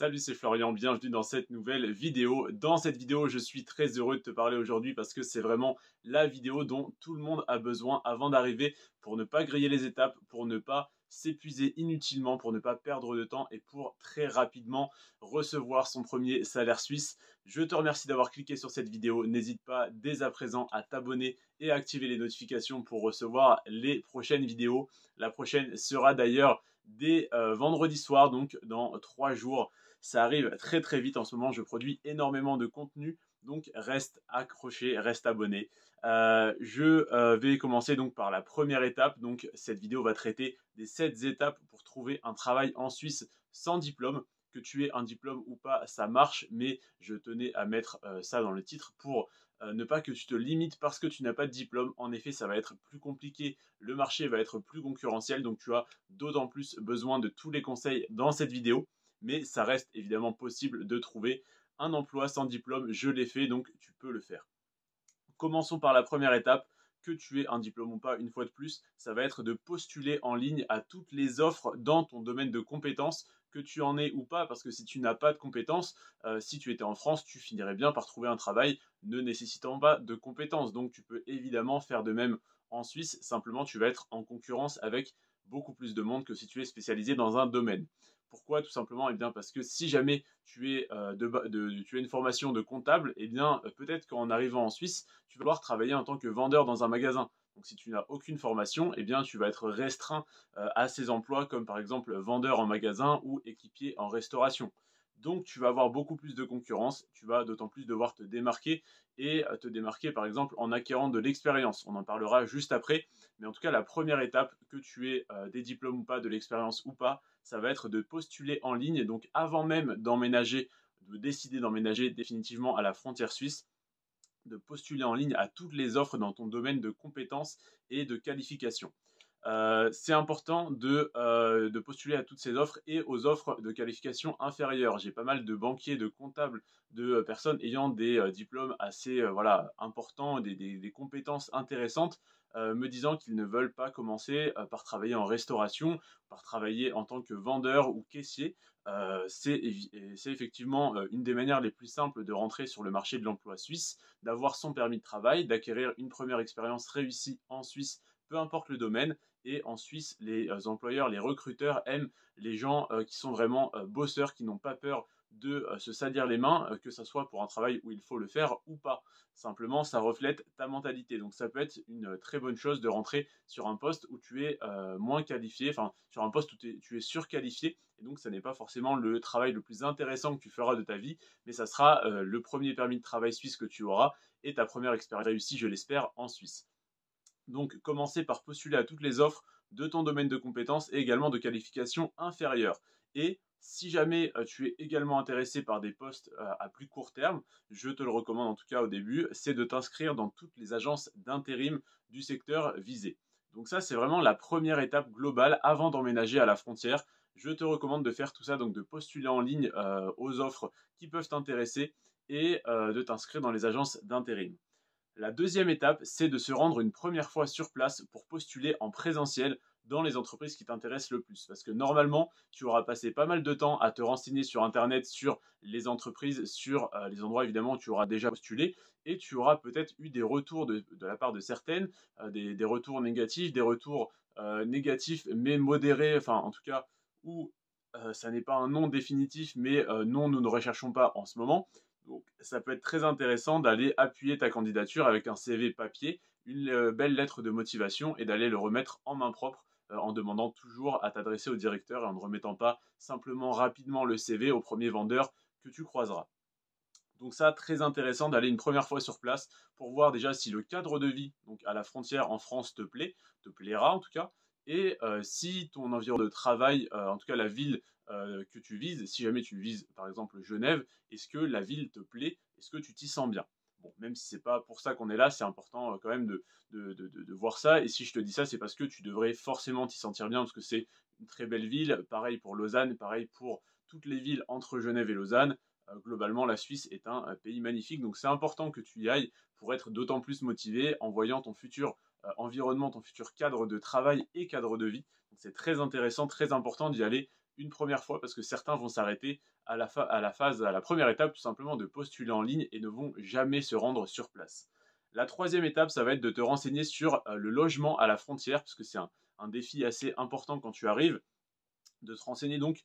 Salut, c'est Florian, bienvenue dans cette nouvelle vidéo. Dans cette vidéo, je suis très heureux de te parler aujourd'hui parce que c'est vraiment la vidéo dont tout le monde a besoin avant d'arriver pour ne pas griller les étapes, pour ne pas s'épuiser inutilement, pour ne pas perdre de temps et pour très rapidement recevoir son premier salaire suisse. Je te remercie d'avoir cliqué sur cette vidéo. N'hésite pas dès à présent à t'abonner et à activer les notifications pour recevoir les prochaines vidéos. La prochaine sera d'ailleurs dès vendredi soir, donc dans 3 jours. Ça arrive très très vite en ce moment, je produis énormément de contenu, donc reste accroché, reste abonné. Je vais commencer donc par la première étape, donc cette vidéo va traiter des 7 étapes pour trouver un travail en Suisse sans diplôme. Que tu aies un diplôme ou pas, ça marche, mais je tenais à mettre ça dans le titre pour ne pas que tu te limites parce que tu n'as pas de diplôme. En effet, ça va être plus compliqué, le marché va être plus concurrentiel, donc tu as d'autant plus besoin de tous les conseils dans cette vidéo, mais ça reste évidemment possible de trouver un emploi sans diplôme. Je l'ai fait, donc tu peux le faire. Commençons par la première étape. Que tu aies un diplôme ou pas, une fois de plus, ça va être de postuler en ligne à toutes les offres dans ton domaine de compétences, que tu en aies ou pas, parce que si tu n'as pas de compétences, si tu étais en France, tu finirais bien par trouver un travail ne nécessitant pas de compétences. Donc tu peux évidemment faire de même en Suisse, simplement tu vas être en concurrence avec beaucoup plus de monde que si tu es spécialisé dans un domaine. Pourquoi? Tout simplement, eh bien parce que si jamais tu as une formation de comptable, eh bien peut-être qu'en arrivant en Suisse, tu vas devoir travailler en tant que vendeur dans un magasin. Donc si tu n'as aucune formation, eh bien tu vas être restreint à ces emplois comme par exemple vendeur en magasin ou équipier en restauration. Donc tu vas avoir beaucoup plus de concurrence, tu vas d'autant plus devoir te démarquer et te démarquer par exemple en acquérant de l'expérience. On en parlera juste après, mais en tout cas la première étape, que tu aies des diplômes ou pas, de l'expérience ou pas, ça va être de postuler en ligne. Donc avant même d'emménager, de décider d'emménager définitivement à la frontière suisse, de postuler en ligne à toutes les offres dans ton domaine de compétences et de qualification. C'est important de postuler à toutes ces offres et aux offres de qualification inférieure. J'ai pas mal de banquiers, de comptables, de personnes ayant des diplômes assez voilà, importants, des compétences intéressantes, me disant qu'ils ne veulent pas commencer par travailler en restauration, par travailler en tant que vendeur ou caissier. C'est effectivement une des manières les plus simples de rentrer sur le marché de l'emploi suisse, d'avoir son permis de travail, d'acquérir une première expérience réussie en Suisse, peu importe le domaine. Et en Suisse, les employeurs, les recruteurs aiment les gens qui sont vraiment bosseurs, qui n'ont pas peur de se salir les mains, que ce soit pour un travail où il faut le faire ou pas. Simplement, ça reflète ta mentalité. Donc ça peut être une très bonne chose de rentrer sur un poste où tu es moins qualifié, enfin sur un poste où tu es surqualifié. Et donc, ça n'est pas forcément le travail le plus intéressant que tu feras de ta vie, mais ça sera le premier permis de travail suisse que tu auras et ta première expérience réussie, je l'espère, en Suisse. Donc, commencer par postuler à toutes les offres de ton domaine de compétences et également de qualifications inférieures. Et si jamais tu es également intéressé par des postes à plus court terme, je te le recommande en tout cas au début, c'est de t'inscrire dans toutes les agences d'intérim du secteur visé. Donc ça, c'est vraiment la première étape globale avant d'emménager à la frontière. Je te recommande de faire tout ça, donc de postuler en ligne aux offres qui peuvent t'intéresser et de t'inscrire dans les agences d'intérim. La deuxième étape, c'est de se rendre une première fois sur place pour postuler en présentiel dans les entreprises qui t'intéressent le plus. Parce que normalement, tu auras passé pas mal de temps à te renseigner sur Internet, sur les entreprises, sur les endroits évidemment où tu auras déjà postulé, et tu auras peut-être eu des retours de la part de certaines, des retours négatifs, des retours négatifs mais modérés, enfin en tout cas où ça n'est pas un non définitif, mais non, nous ne recherchons pas en ce moment. Donc, ça peut être très intéressant d'aller appuyer ta candidature avec un CV papier, une belle lettre de motivation et d'aller le remettre en main propre en demandant toujours à t'adresser au directeur et en ne remettant pas simplement rapidement le CV au premier vendeur que tu croiseras. Donc ça, très intéressant d'aller une première fois sur place pour voir déjà si le cadre de vie, donc à la frontière en France, te plaît, te plaira en tout cas, et si ton environnement de travail, en tout cas la ville que tu vises, si jamais tu vises par exemple Genève, est-ce que la ville te plaît, est-ce que tu t'y sens bien? Bon, même si c'est pas pour ça qu'on est là, c'est important quand même de voir ça. Et si je te dis ça, c'est parce que tu devrais forcément t'y sentir bien, parce que c'est une très belle ville. Pareil pour Lausanne, pareil pour toutes les villes entre Genève et Lausanne. Globalement, la Suisse est un pays magnifique, donc c'est important que tu y ailles pour être d'autant plus motivé en voyant ton futur environnement, ton futur cadre de travail et cadre de vie. Donc c'est très intéressant, très important d'y aller une première fois parce que certains vont s'arrêter à la première étape tout simplement de postuler en ligne et ne vont jamais se rendre sur place. La troisième étape, ça va être de te renseigner sur le logement à la frontière parce que c'est un défi assez important quand tu arrives, de te renseigner donc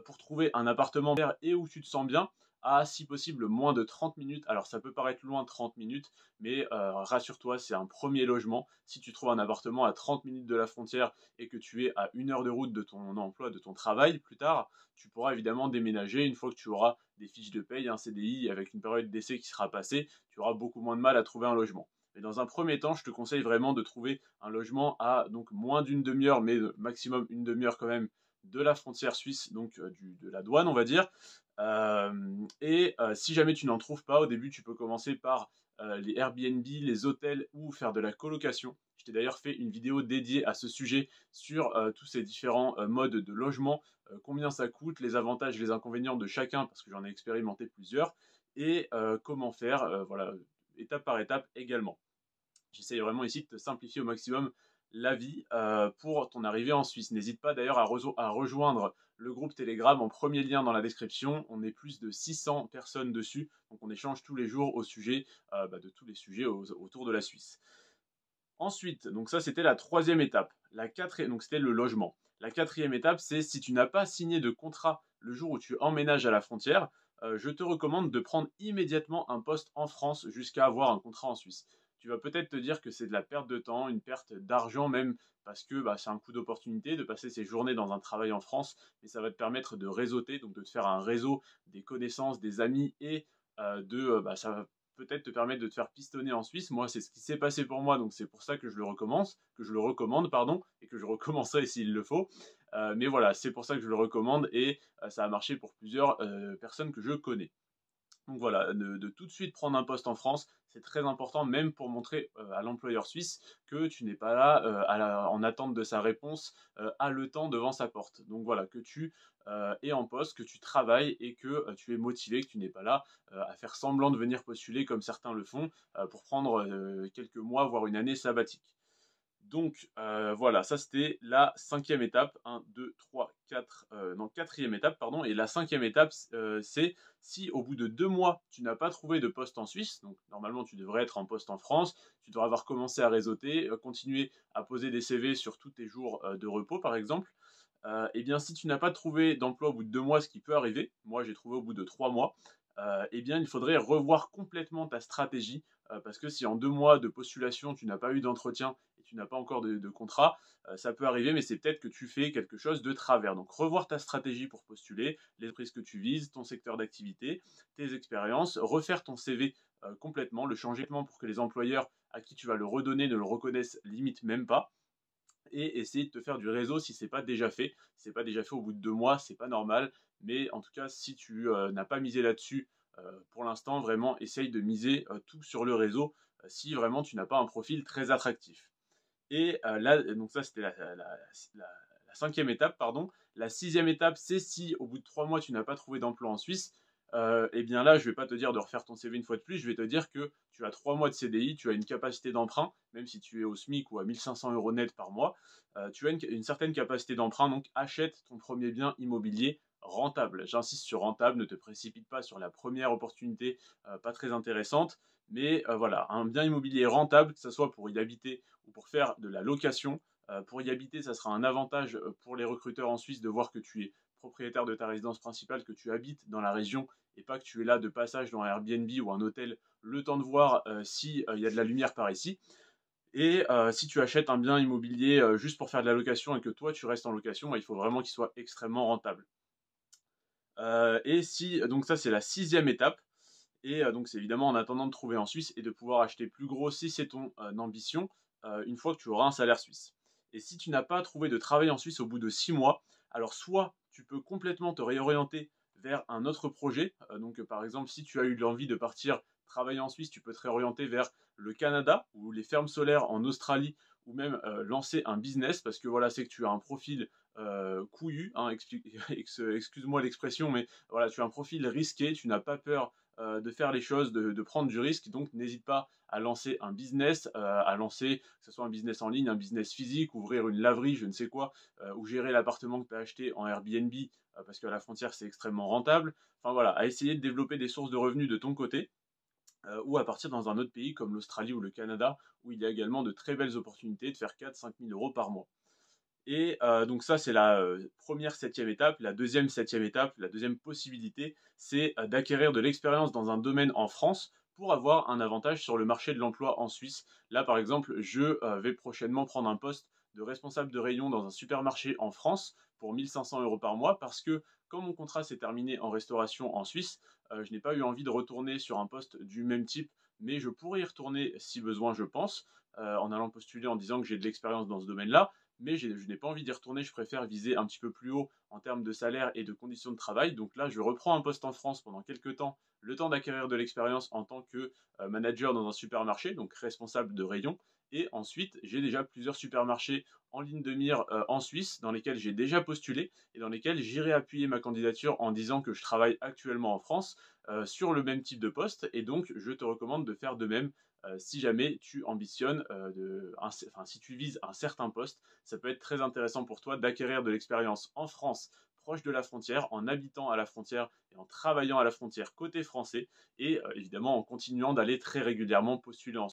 pour trouver un appartement vert et où tu te sens bien à si possible moins de 30 minutes. Alors ça peut paraître loin 30 minutes, mais rassure-toi, c'est un premier logement. Si tu trouves un appartement à 30 minutes de la frontière et que tu es à 1 heure de route de ton emploi, de ton travail plus tard, tu pourras évidemment déménager une fois que tu auras des fiches de paye, un CDI avec une période d'essai qui sera passée, tu auras beaucoup moins de mal à trouver un logement. Mais dans un premier temps, je te conseille vraiment de trouver un logement à donc moins d'une demi-heure, mais maximum une demi-heure quand même de la frontière suisse, donc de la douane, on va dire. Si jamais tu n'en trouves pas, au début, tu peux commencer par les Airbnb, les hôtels ou faire de la colocation. Je t'ai d'ailleurs fait une vidéo dédiée à ce sujet sur tous ces différents modes de logement, combien ça coûte, les avantages et les inconvénients de chacun, parce que j'en ai expérimenté plusieurs, et comment faire, voilà, étape par étape également. J'essaye vraiment ici de te simplifier au maximum la vie pour ton arrivée en Suisse. N'hésite pas d'ailleurs à rejoindre le groupe Telegram en premier lien dans la description. On est plus de 600 personnes dessus, donc on échange tous les jours au sujet de tous les sujets autour de la Suisse. Ensuite, donc ça c'était la troisième étape. La quatrième, donc c'était le logement. La quatrième étape, c'est si tu n'as pas signé de contrat le jour où tu emménages à la frontière, je te recommande de prendre immédiatement un poste en France jusqu'à avoir un contrat en Suisse. Tu vas peut-être te dire que c'est de la perte de temps, une perte d'argent même, parce que c'est un coup d'opportunité de passer ses journées dans un travail en France, mais ça va te permettre de réseauter, donc de te faire un réseau, des connaissances, des amis, et ça va peut-être te permettre de te faire pistonner en Suisse. Moi, c'est ce qui s'est passé pour moi, donc c'est pour ça que je le recommande, pardon, et que je recommencerai s'il le faut. Mais voilà, c'est pour ça que je le recommande et ça a marché pour plusieurs personnes que je connais. Donc voilà, de tout de suite prendre un poste en France, c'est très important, même pour montrer à l'employeur suisse que tu n'es pas là en attente de sa réponse, haletant devant sa porte. Donc voilà, que tu es en poste, que tu travailles et que tu es motivé, que tu n'es pas là à faire semblant de venir postuler comme certains le font pour prendre quelques mois, voire une année sabbatique. Donc voilà, ça c'était la cinquième étape. 1, 2, 3, 4, non, quatrième étape, pardon. Et la cinquième étape, c'est si au bout de 2 mois, tu n'as pas trouvé de poste en Suisse, donc normalement tu devrais être en poste en France, tu devrais avoir commencé à réseauter, continuer à poser des CV sur tous tes jours de repos par exemple. Eh bien si tu n'as pas trouvé d'emploi au bout de 2 mois, ce qui peut arriver, moi j'ai trouvé au bout de 3 mois, eh bien il faudrait revoir complètement ta stratégie, parce que si en 2 mois de postulation tu n'as pas eu d'entretien et tu n'as pas encore de contrat, ça peut arriver, mais c'est peut-être que tu fais quelque chose de travers. Donc revoir ta stratégie pour postuler, les prises que tu vises, ton secteur d'activité, tes expériences, refaire ton CV complètement, le changer pour que les employeurs à qui tu vas le redonner ne le reconnaissent limite même pas, et essayer de te faire du réseau si c'est pas déjà fait. Si c'est pas déjà fait au bout de 2 mois, c'est pas normal. Mais en tout cas, si tu n'as pas misé là-dessus pour l'instant, vraiment essaye de miser tout sur le réseau si vraiment tu n'as pas un profil très attractif. Et là, donc ça c'était la cinquième étape, pardon. La sixième étape, c'est si au bout de 3 mois tu n'as pas trouvé d'emploi en Suisse, eh bien là, je ne vais pas te dire de refaire ton CV une fois de plus, je vais te dire que tu as 3 mois de CDI, tu as une capacité d'emprunt, même si tu es au SMIC ou à 1500 euros net par mois, tu as une certaine capacité d'emprunt, donc achète ton premier bien immobilier rentable. J'insiste sur rentable, ne te précipite pas sur la première opportunité pas très intéressante, mais voilà, un bien immobilier rentable, que ce soit pour y habiter ou pour faire de la location. Pour y habiter, ça sera un avantage pour les recruteurs en Suisse de voir que tu es propriétaire de ta résidence principale, que tu habites dans la région et pas que tu es là de passage dans un Airbnb ou un hôtel, le temps de voir s'il y a de la lumière par ici. Et si tu achètes un bien immobilier juste pour faire de la location et que toi tu restes en location, il faut vraiment qu'il soit extrêmement rentable. Donc ça c'est la sixième étape. Et donc c'est évidemment en attendant de trouver en Suisse et de pouvoir acheter plus gros si c'est ton ambition, une fois que tu auras un salaire suisse. Et si tu n'as pas trouvé de travail en Suisse au bout de 6 mois, alors soit tu peux complètement te réorienter vers un autre projet. Donc par exemple, si tu as eu l'envie de partir travailler en Suisse, tu peux te réorienter vers le Canada ou les fermes solaires en Australie, ou même lancer un business, parce que voilà, c'est que tu as un profil couillu, hein, excuse-moi l'expression, mais voilà, tu as un profil risqué, tu n'as pas peur de faire les choses, de prendre du risque. Donc n'hésite pas à lancer un business, à lancer, que ce soit un business en ligne, un business physique, ouvrir une laverie, je ne sais quoi, ou gérer l'appartement que tu as acheté en Airbnb, parce qu'à la frontière, c'est extrêmement rentable. Enfin voilà, à essayer de développer des sources de revenus de ton côté, ou à partir dans un autre pays comme l'Australie ou le Canada, où il y a également de très belles opportunités de faire 4 000 à 5 000 € par mois. Et donc ça, c'est la première septième étape. La deuxième septième étape, la deuxième possibilité, c'est d'acquérir de l'expérience dans un domaine en France pour avoir un avantage sur le marché de l'emploi en Suisse. Là, par exemple, je vais prochainement prendre un poste de responsable de rayon dans un supermarché en France pour 1 500 € par mois parce que quand mon contrat s'est terminé en restauration en Suisse, je n'ai pas eu envie de retourner sur un poste du même type, mais je pourrais y retourner si besoin, je pense, en allant postuler en disant que j'ai de l'expérience dans ce domaine-là, mais je n'ai pas envie d'y retourner, je préfère viser un petit peu plus haut en termes de salaire et de conditions de travail. Donc là, je reprends un poste en France pendant quelques temps, le temps d'acquérir de l'expérience en tant que manager dans un supermarché, donc responsable de rayon. Et ensuite, j'ai déjà plusieurs supermarchés en ligne de mire en Suisse, dans lesquels j'ai déjà postulé et dans lesquels j'irai appuyer ma candidature en disant que je travaille actuellement en France sur le même type de poste. Et donc, je te recommande de faire de même si jamais tu ambitionnes, si tu vises un certain poste. Ça peut être très intéressant pour toi d'acquérir de l'expérience en France, proche de la frontière, en habitant à la frontière et en travaillant à la frontière côté français, et évidemment en continuant d'aller très régulièrement postuler en